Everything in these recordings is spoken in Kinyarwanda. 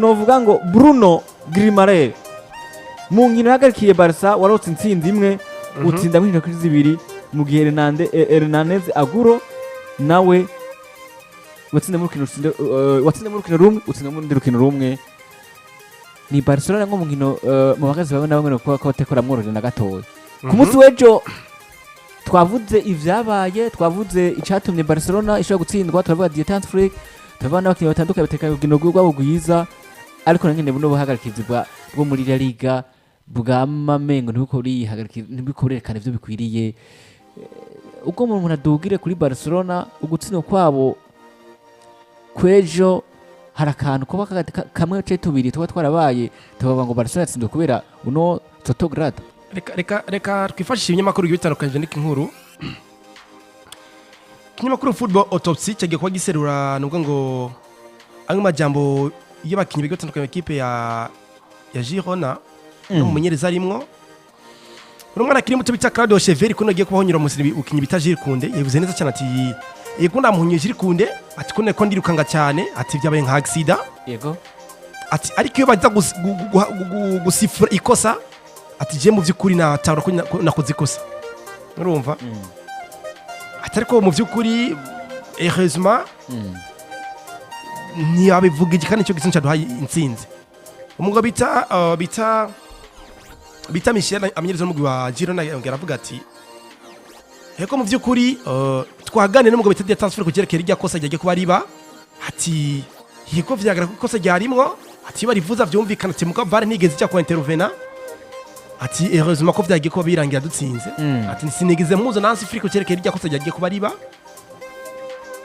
novuga ngo Bruno Grimalere mu nkino yahagarikiye Barca warotse intsinzi imwe utsinda mu nkino kuri zibiri mu gihe Hernandez Aguro nawe watsinda mu rukino rumwe utsinda mu rukino rumwe. Ni Barcelona ngo mu nkino mu bakazi bamwe na bamwe ko batekora mworoje na gatoya ku munsi w'ejo twavuze ivyabaye, twavuze icatumye Barcelona ishobora gutsindwa, turavuga Dietan's Freak, turavuga n'abakinnyi batandukanye bateka urugendo rwabo rwiza, ariko nangene buno buhagarikizi bwo muri La Liga bw'amamengo ntibikorerekana ivyo bikwiriye. Ubwo umuntu adugire kuri Barcelona ugutsindwa kwabo kwejo hari akantu kuba kamwe ce tubiri tuba twarabaye tubavuga ngo Barcelona yatsinzwe kubera uno Totograd. Reka twifashishe ibinyamakuru bitandukanye n'iki nkuru. Kinyamakuru Football Autopsy cyagiye kuba giserura nubwo ngo amwe majambo y'abakinnyi bigo bitandukanye equipe ya Girona no mumenyereza arimwo. Urumwana kiri muto bita Claudio Cheveri kuno giye kubahonyura musiri ukinyi bita Gilles Kunde yavuze neza cyane ati yego ndamuhunye Gilles Kunde ati kone ko ndirukanga cyane ati byabaye nka accident yego ati ariko iyo baza gusifura ikosa ati je mu byukuri natara ko nakoze ikosa urumva atari ko mu byukuri heureusement ni abivuga igikane cyo gisinca duhaye intsinzi. Umugabo bita Michel amenyereza n'umugwi wa Girona yaravuga ati heko mu byukuri twagane n'umugabo bita transfer ku cyerekeye rya kosa ryagiye kuba riba ati heko vyagira ko kosa ryarimwo ati barivuza vyumvikana ati muka VAR ntigeze cya ko intervena ati heureusement ko vyagiye kuba birangira dutsinze ati sinigeze muzo nansi free ku cyerekeye rya kosa ryagiye kuba riba.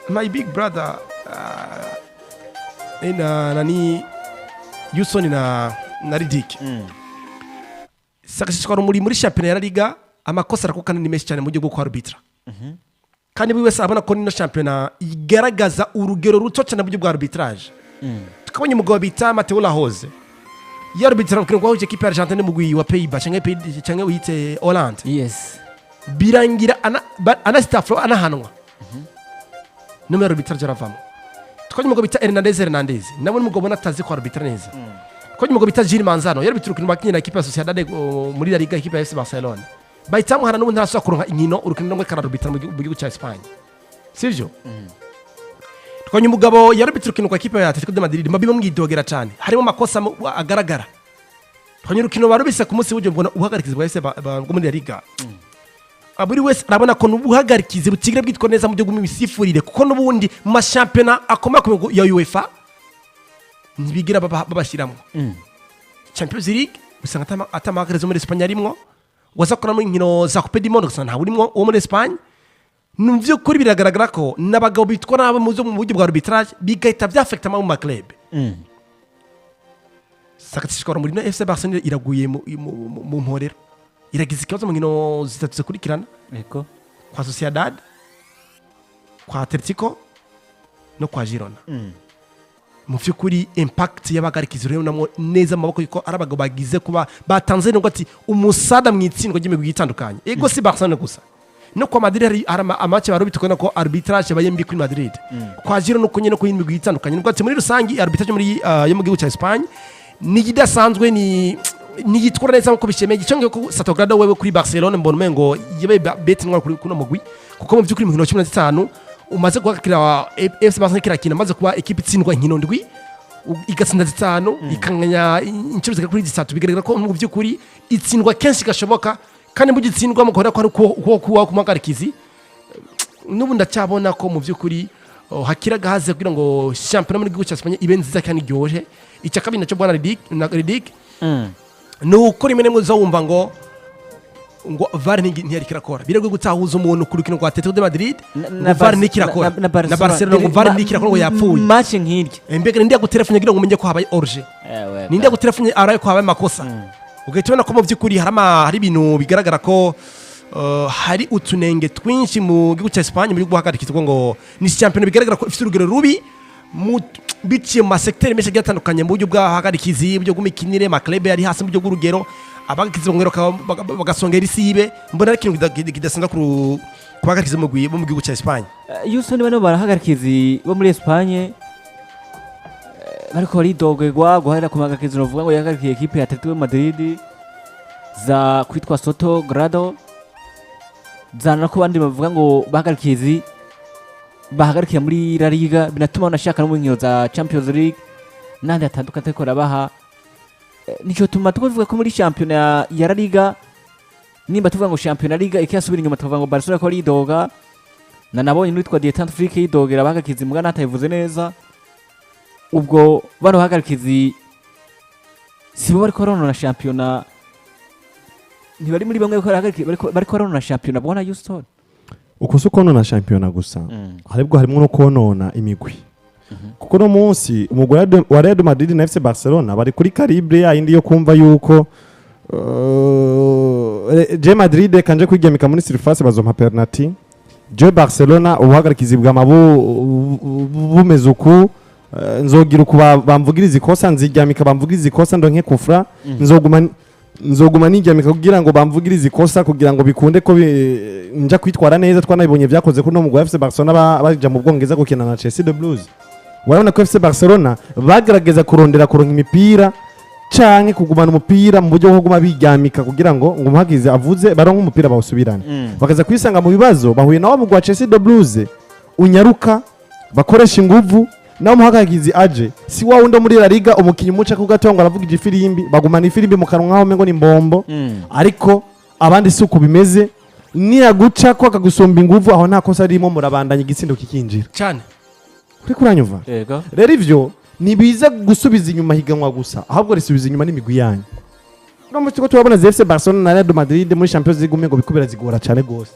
My big brother nani Yusoni na Ridik sakashishwa muri championnat ya La Liga amakosa arakukana ni menshi cyane mu gihugu kwa arbitre kandi buri wese abona ko nino championnat igaragaza urugero ruto cyane mu bwa arbitrage. Tukabonye umugabo bita Mateo Lahoz ya arbitre ukirwa ho equipe ya Argentine mu gwi wa Pays-Bas cyangwa wite Hollande yes birangira ana staff anahanwa numero arbitrage aravamo. Tukabonye umugabo bita Hernandez nabo umugabo natazi ko arbitre neza. Ko nyuma bita Gilles Manzano yari biturukira bakinyi na equipe ya Sociedad muri La Liga equipe ya FC Barcelona bahitamwe hana n'ubundi ntarasubira kuronka inkino urukino rumwe kararubitira mu gihugu cya Espagne sivyo. Twonye umugabo yari biturukira kwa equipe ya Atletico de Madrid mabibo mwidogera cyane harimo makosa agaragara. Twonye urukino barubise ku munsi w'ujyo mbona uhagarikiza bwa FC bwo muri La Liga aburi wese arabona ko n'ubuhagarikize butigire bwitwa neza mu gihugu mu misifurire kuko n'ubundi mu mashampiyona akomako ya UEFA nibigira babashiramo Champions League usanga atamakerezo muri Espagne arimwo wazakora mu nkino za Coupe du Monde usanga nta burimo wo muri Espagne. Numvyo kuri biragaragara ko nabagabo bitwa nabo mu buryo bwa arbitrage bigahita byafecta mu club sakatishikora muri FC Barcelona iraguye mu mporero iragize ikibazo mu nkino zitatu zikurikirana yego kwa Sociedad kwa Atletico no kwa Girona. Mu byukuri impact y'abagarikizo rero namo neza amaboko yuko arabagabo bagize kuba batanze ngo ati umusada mwitsindwa ry'imigwi itandukanye ego si Barcelona gusa no kwa Madrid hari amace baro bitukana ko arbitrage bayembi kuri Madrid kwa Girona no kunye no kuyimigwi itandukanye ngo ati muri rusangi arbitrage muri yo mu gihugu cya Espagne ni gidasanzwe ni yitwara neza nko bishemeye giconge ko Satogrado wewe kuri Barcelona mbona mengo yibe beti nkwa kuri kuno mugwi kuko mu byukuri mu 15 umaze guhakira FC Barcelona kirakina maze kuba equipe itsindwa inkino ndwi igatsinda zitanu ikanganya inshuro zigera kuri 3 bigaragara ko mu byukuri itsindwa kenshi gashoboka kandi mu gitsindwa mu gahora ko ari kuwa kumagarikizi n'ubu ndacyabona ko mu byukuri hakira gahaze kugira ngo championnat muri gihugu cya Espagne ibe nziza kandi ryoje icya kabiri nacyo bwana Ridik nuko rimwe nemwe uzawumva ngo VAR ntiyari kirakora biragwe gutahuza umuntu ku rukino rwa Atletico de Madrid VAR ntikirakora na Barcelona ngo VAR ntikirakora ngo yapfuye match nk'iryo mbega nindi yagutelefone ngira ngo umenye ko habaye orge nindi yagutelefone araye ko habaye makosa ugahita ko mu byukuri hari ibintu bigaragara ko hari utunenge twinshi mu gihugu cya Espagne muri guhagarikizwa ngo ni champion bigaragara ko ifite urugero rubi biciye mu secteur menshi gatandukanye mu buryo bw'ahagarikizi buryo bw'imikinire ma club yari hasi mu buryo bw'urugero abagize bongera bagasongera isibe mbona ari kintu kidasanga kubagarikiza mu gihugu cya Espagne. Yusoni bano barahagarikizi bo muri Espagne ariko ridogegwa guharira ku magakizo novuga ngo yahagarikiye ekipe ya Atletico Madrid za kwitwa Soto Grado zana ko bandi bavuga ngo bahagarikiye bahagarikiye muri La Liga binatuma banashaka no mu nkino za Champions League nandi atandukanye ariko rabaha nico tuma tuvuga ko muri championnat ya La Liga nimba tuvuga ngo championnat Liga ikiyasubira inyuma tuvuga ngo Barcelona ko ridoga na nabonye nitwa Dietant Afrique yidogera bahagarikiye mbwa natayivuze neza ubwo bano bahagarikiye sibo bari korona na championnat ntibari muri bamwe bari korona na championnat bwana Houston uko so konona championnat gusa haribwo harimo no konona imigwi kuko no munsi umugwi wa Real Madrid na FC Barcelona bari kuri calibre ya indi yo kumva yuko je Madrid kanje kwigemika muri surface bazompa penalty je Barcelona ubuhagarikizi bumeze uku nzogira uku bamvugiriza ikosa nzigamika bamvugiriza ikosa ndonke kufra nzoguma nigamika kugira ngo bamvugiriza ikosa kugira ngo bikunde ko nja kwitwara neza twanabibonye vyakoze kuno mugwi wa FC Barcelona baja mu Bwongereza gukina na Chelsea the Blues warabona ko FC Barcelona bagerageza kurondera kuronka imipira canke kugumana umupira mu buryo bwo kuguma bigamika kugira ngo umuhagize avuze baronka umupira bawusubirane bakaza kwisanga mu bibazo bahuye na wa mugwi wa Chelsea the Blues unyaruka bakoresha inguvu naho muhagagizi aje si wa wundo muri La Liga umukinyi umuca ku gatongo aravuga igifirimbi bagumana ifirimbi mu kanwa nkaho mengo ni mbombo ariko abandi suku bimeze ni aguca ko akagusomba inguvu aho nta kosa ririmo murabandanya igitsindo kikinjira cyane uri kuranyumva yego rero ivyo nibiza gusubiza inyuma higanwa gusa ahubwo risubiza inyuma n'imigwi yanyu no mu cyo tubabona FC Barcelona na Real Madrid muri Champions League umengo bikubera zigora cyane gose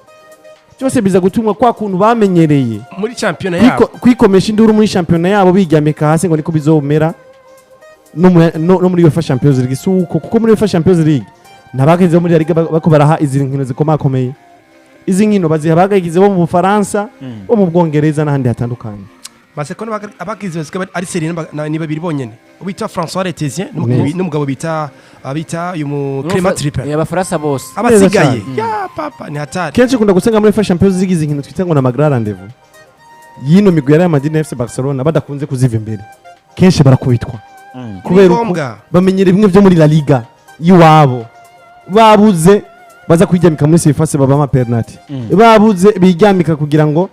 cyose biza gutumwa kwa kuntu bamenyereye muri championnat yabo kwikomesha induru muri championnat yabo bigamika hasi ngo niko bizomera no muri UEFA Champions League suko kuko muri UEFA Champions League nabagenze muri La Liga bako baraha izi nkino zikomakomeye izi nkino bazihabagagize bo mu Bufaransa bo mu Bwongereza n'ahandi hatandukanye base ko abagize ari serie ni babiri bonyene ubita François Letizien n'umugabo bita uyu Clément Trippel y'abafaransa bose abasigaye ya papa ni hatari kenshi kunda gusenga muri Champions League izi nkino twita ngo na Magra rendez-vous yino migwi ya Real Madrid na FC Barcelona badakunze kuziva imbere kenshi barakubitwa kubera bamenyere bimwe byo muri La Liga yiwabo babuze baza kwijyamika muri surface baba ama penalty babuze bijyamika kugira ngo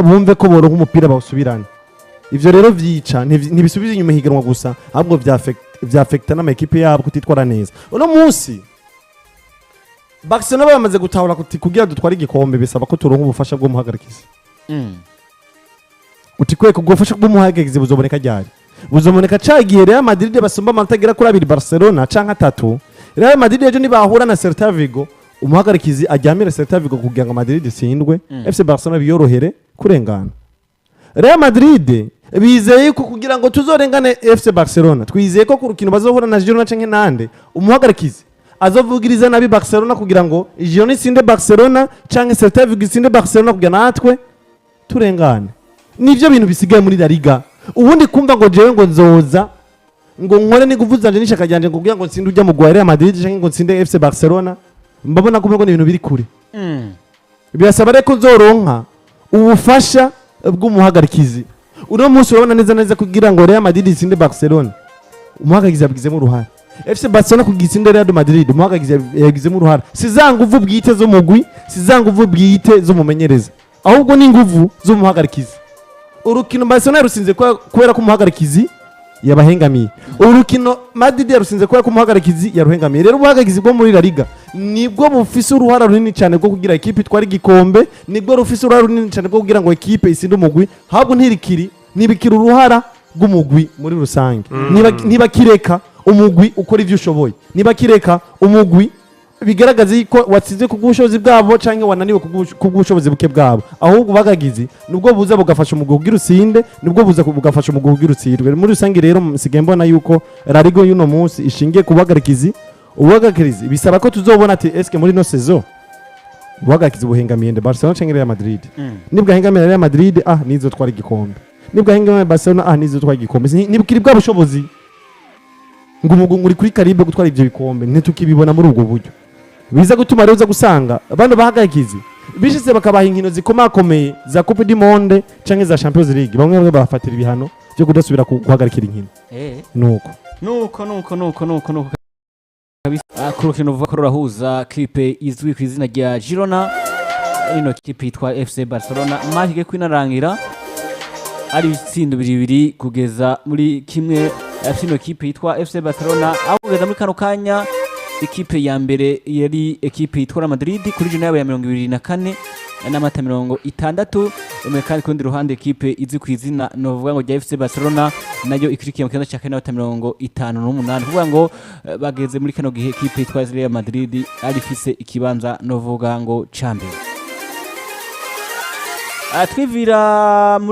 bumve ko boronka umupira bawusubirane ivyo rero vyica ntibisubiza inyuma higanwa gusa ahubwo vya affecta n'ama equipe yabo kutitwara neza uno munsi Barcelona bamaze gutahura kugira dutware igikombe bisaba ko turonka ubufasha bwo muhagarikiza utikwe ko gufasha bwo muhagarikiza buzoboneka ryari buzoboneka cagiye Real Madrid basumba amanota kuri 2 Barcelona canka 3 Real Madrid ejo nibahura na Celta Vigo umuhagarikizi ajyamira Celta Vigo kugira ngo Madrid isindwe FC Barcelona biyorohere kurengana Real Madrid bizeye ko kugira ngo tuzorengane FC Barcelona twizeye ko ku rukino bazohura na Girona canke nande umuhagarikizi azovugiriza nabi Barcelona kugira ngo Girona isinde Barcelona canke Celta Vigo isinde Barcelona kugira natwe turengane nivyo bintu bisigaye muri La Liga ubundi kumva ngo jewe ngo nzoza ngo nkore ni kuvuzanje n'ishaka ryanje ngo kugira ngo nsinde ujya mu Real Madrid canke ngo nsinde FC Barcelona mbabona ko ngo ibintu biri kure birasaba reko nzoronka ubufasha bw'umuhagarikizi uno munsi urabona neza kugira ngo Real Madrid isinde Barcelona umuhagarikizi yabigizemo uruhare FC Barcelona kugisinde Real Madrid umuhagarikizi yabigizemo uruhare sizanguvu bwite zo mugwi sizanguvu bwite zo mumenyereza ahubwo ni nguvu zo muhagarikizi urukino Barcelona rusinze kubera ko umuhagarikizi yabahengamiye urukino Madrid yarusinze kubera ko umuhagarikizi yaruhengamiye rero ubuhagarikizi bwo muri La Liga nibwo bufise uruhara runini cyane bwo kugira equipe itwara igikombe nibwo rufise uruhara runini cyane bwo kugira ngo equipe isinde umugwi habwo ntibikira uruhara rw'umugwi muri rusange niba kireka umugwi ukora ivyo ushoboye niba kireka umugwi bigaragaza ko watsinze ku bw'ubushobozi bwabo canke wananiwe ku bw'ubushobozi buke bwabo ahubwo bagagizi nubwo buza bugafasha umugwi kugira usinde nubwo buza bugafasha umugwi kugira utsindwe muri rusange rero msigaye mbona yuko La Liga y'uno munsi ishingiye ku bagarikizi ubagarikizi bisaba ko tuzobona ati eske muri no saison ubagarikizi buhengamiye nde Barcelona canke Real Madrid nibwo hengamiye Real Madrid nizo twara igikombe nibwo hengamiye Barcelona nizo twara igikombe nibukiri bwa bushobozi ngo umugwi uri kuri karibe gutwara ivyo bikombe ntitukibibona muri ubwo buryo biza gutuma rero uza gusanga bano bahagarikizi bishitse bakabaha inkino zikomakomeye za Coupe du Monde canke za Champions League bamwe bamwe bafatira ibihano byo kudasubira guhagarikira inkino nuko ku rukino ruva ko rurahuza kipe izwi ku izina rya Girona ino kipe yitwa FC Barcelona mahige kwinarangira ari ibitsindo bibiri kugeza muri kimwe ino kipe yitwa FC Barcelona aho kugeza muri kano kanya ikipe ya mbere yari ekipe yitwa Madrid kuri jana yabo ya 24 n'amata 60 emwe kandi kundi ruhande ekipe izi ku izina novuga ngo rya FC Barcelona nayo ikirikiye mu kibanza cya 58 kuvuga ngo bageze muri kano gihe ekipe yitwa Real Madrid ari fise ikibanza novuga ngo champion twivira muri